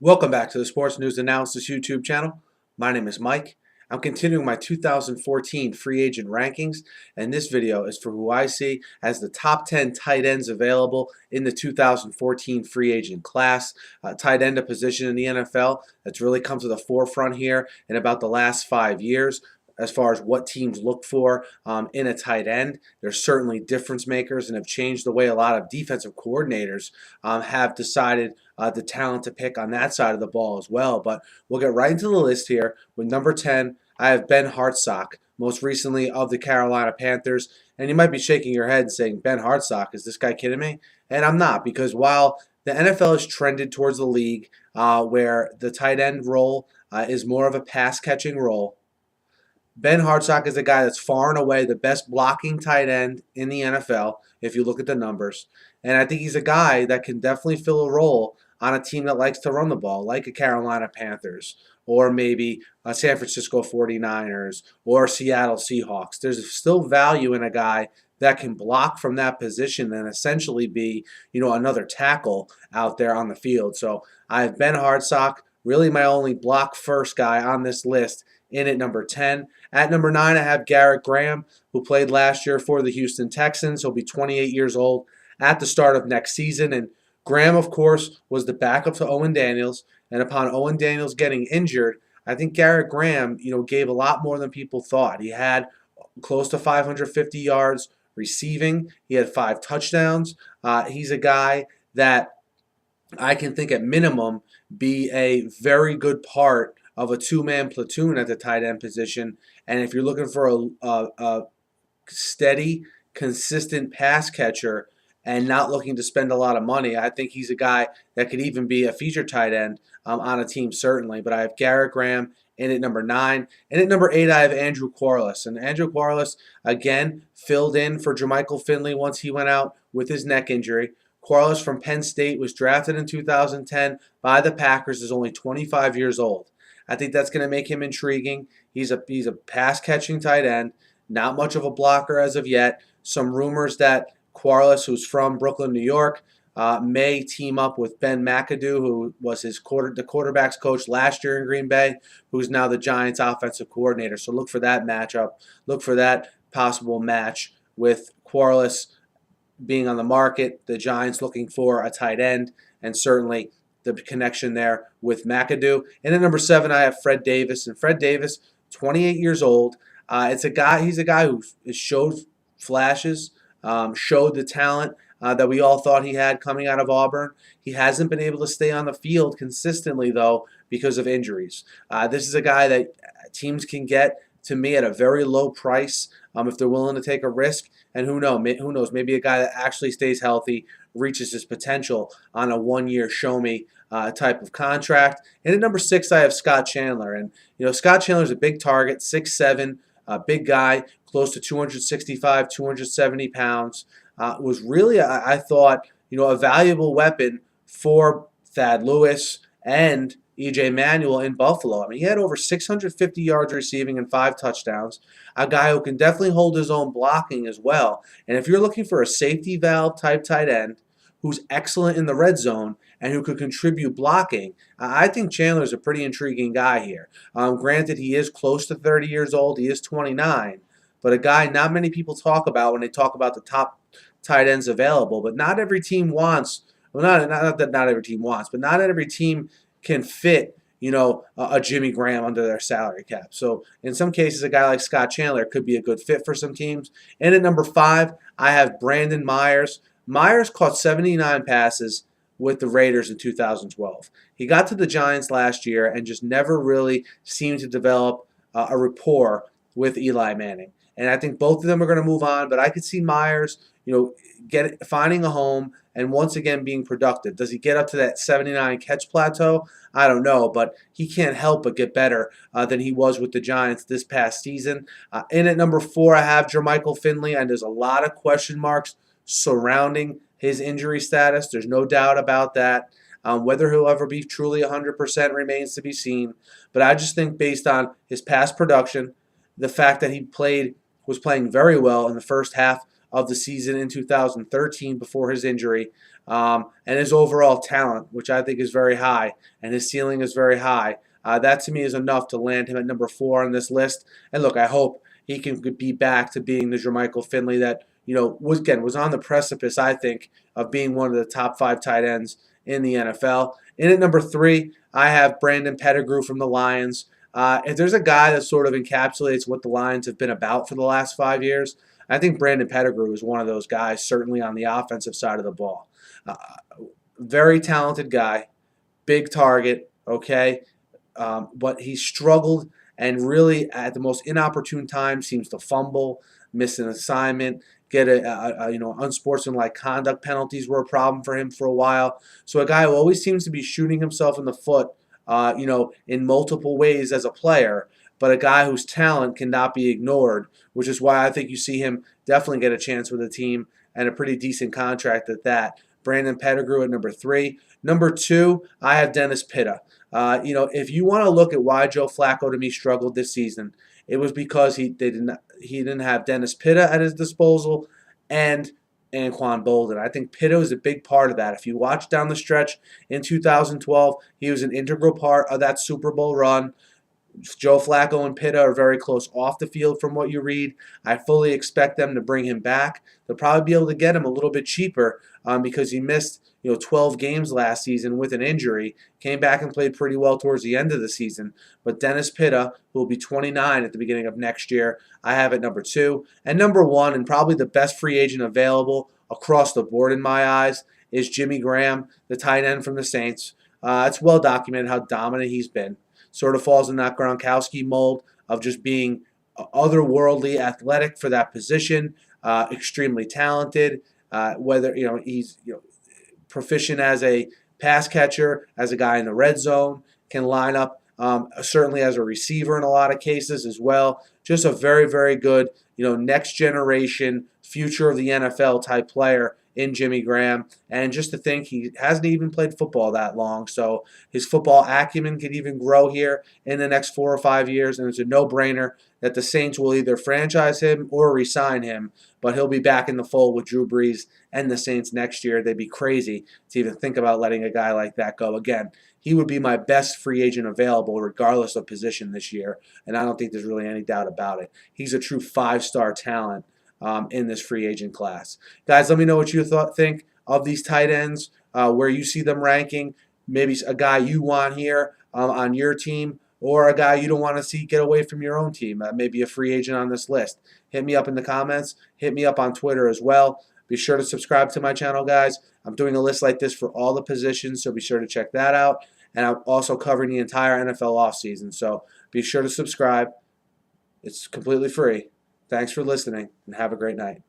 Welcome back to the Sports News Analysis YouTube channel. My name is Mike. I'm continuing my 2014 free agent rankings, and this video is for who I see as the top 10 tight ends available in the 2014 free agent class. Tight end, a position in the NFL that's really come to the forefront here in about the last 5 years. As far as what teams look for in a tight end, they're certainly difference makers and have changed the way a lot of defensive coordinators have decided the talent to pick on that side of the ball as well. But we'll get right into the list here. With number 10, I have Ben Hartsock, most recently of the Carolina Panthers. And you might be shaking your head and saying, Ben Hartsock, is this guy kidding me? And I'm not, because while the NFL has trended towards the league where the tight end role is more of a pass-catching role, Ben Hartsock is a guy that's far and away the best blocking tight end in the NFL, if you look at the numbers. And I think he's a guy that can definitely fill a role on a team that likes to run the ball, like a Carolina Panthers, or maybe a San Francisco 49ers, or Seattle Seahawks. There's still value in a guy that can block from that position and essentially be, another tackle out there on the field. So I have Ben Hartsock, really my only block first guy on this list, in at number 10. At number 9, I have Garrett Graham, who played last year for the Houston Texans. He'll be 28 years old at the start of next season. And Graham, of course, was the backup to Owen Daniels. And upon Owen Daniels getting injured, I think Garrett Graham, gave a lot more than people thought. He had close to 550 yards receiving. He had 5 touchdowns. He's a guy that I can think at minimum be a very good part of a two-man platoon at the tight end position. And if you're looking for a steady, consistent pass catcher and not looking to spend a lot of money, I think he's a guy that could even be a feature tight end on a team, certainly. But I have Garrett Graham in at number 9. And at number 8, I have Andrew Quarless. And Andrew Quarless, again, filled in for Jermichael Finley once he went out with his neck injury. Quarless from Penn State was drafted in 2010 by the Packers, is only 25 years old. I think that's going to make him intriguing. He's a pass-catching tight end, not much of a blocker as of yet. Some rumors that Quarless, who's from Brooklyn, New York, may team up with Ben McAdoo, who was the quarterback's coach last year in Green Bay, who's now the Giants' offensive coordinator. So look for that matchup. Look for that possible match with Quarless being on the market, the Giants looking for a tight end, and certainly the connection there with McAdoo. And at number 7, I have Fred Davis. And Fred Davis, 28 years old. He's a guy who showed flashes, showed the talent that we all thought he had coming out of Auburn. He hasn't been able to stay on the field consistently, though, because of injuries. This is a guy that teams can get, to me, at a very low price if they're willing to take a risk. And who knows, maybe a guy that actually stays healthy, reaches his potential on a one-year show-me type of contract. And at number 6, I have Scott Chandler. And, Scott Chandler's a big target, 6'7", big guy, close to 265, 270 pounds. Was really, I thought, a valuable weapon for Thad Lewis and E.J. Manuel in Buffalo. I mean, he had over 650 yards receiving and 5 touchdowns. A guy who can definitely hold his own blocking as well. And if you're looking for a safety valve type tight end who's excellent in the red zone and who could contribute blocking, I think Chandler's a pretty intriguing guy here. Granted, he is close to 30 years old. He is 29. But a guy not many people talk about when they talk about the top tight ends available. But not every team wants, well, not that not every team wants, but not every team can fit, a Jimmy Graham under their salary cap. So in some cases, a guy like Scott Chandler could be a good fit for some teams. And at number 5, I have Brandon Myers. Myers caught 79 passes with the Raiders in 2012. He got to the Giants last year and just never really seemed to develop a rapport with Eli Manning. And I think both of them are going to move on, but I could see Myers, finding a home and once again being productive. Does he get up to that 79 catch plateau? I don't know, but he can't help but get better than he was with the Giants this past season. And at number 4, I have Jermichael Finley, and there's a lot of question marks surrounding his injury status. There's no doubt about that. Whether he'll ever be truly 100% remains to be seen. But I just think based on his past production, the fact that he was playing very well in the first half of the season in 2013 before his injury, and his overall talent, which I think is very high, and his ceiling is very high. That to me is enough to land him at number 4 on this list. And look, I hope he can be back to being the Jermichael Finley that was on the precipice, I think, of being one of the top 5 tight ends in the NFL. In at number 3, I have Brandon Pettigrew from the Lions. If there's a guy that sort of encapsulates what the Lions have been about for the last 5 years, I think Brandon Pettigrew is one of those guys, certainly on the offensive side of the ball. Uh, Very talented guy, big target, okay? But he struggled and really at the most inopportune time seems to fumble, miss an assignment, get unsportsmanlike conduct penalties were a problem for him for a while. So a guy who always seems to be shooting himself in the foot, in multiple ways as a player, but a guy whose talent cannot be ignored, which is why I think you see him definitely get a chance with a team and a pretty decent contract at that. Brandon Pettigrew at number 3. Number 2, I have Dennis Pitta. If you want to look at why Joe Flacco to me struggled this season, it was because he didn't have Dennis Pitta at his disposal and Anquan Bolden. I think Pitta was a big part of that. If you watch down the stretch in 2012, he was an integral part of that Super Bowl run. Joe Flacco and Pitta are very close off the field from what you read. I fully expect them to bring him back. They'll probably be able to get him a little bit cheaper because he missed 12 games last season with an injury. Came back and played pretty well towards the end of the season. But Dennis Pitta, who will be 29 at the beginning of next year, I have at number 2. And number 1, and probably the best free agent available across the board in my eyes, is Jimmy Graham, the tight end from the Saints. It's well documented how dominant he's been. Sort of falls in that Gronkowski mold of just being otherworldly athletic for that position, extremely talented. Whether he's proficient as a pass catcher, as a guy in the red zone, can line up certainly as a receiver in a lot of cases as well. Just a very, very good next generation, future of the NFL type player in Jimmy Graham. And just to think he hasn't even played football that long, so his football acumen could even grow here in the next 4 or 5 years, and it's a no-brainer that the Saints will either franchise him or re-sign him, but he'll be back in the fold with Drew Brees and the Saints next year. They'd be crazy to even think about letting a guy like that go. Again, he would be my best free agent available regardless of position this year, and I don't think there's really any doubt about it. He's a true 5-star talent in this free agent class. Guys, let me know what you think of these tight ends, where you see them ranking. Maybe a guy you want here on your team, or a guy you don't want to see get away from your own team. Maybe a free agent on this list. Hit me up in the comments. Hit me up on Twitter as well. Be sure to subscribe to my channel, guys. I'm doing a list like this for all the positions, so be sure to check that out. And I'm also covering the entire NFL offseason, so be sure to subscribe. It's completely free. Thanks for listening, and have a great night.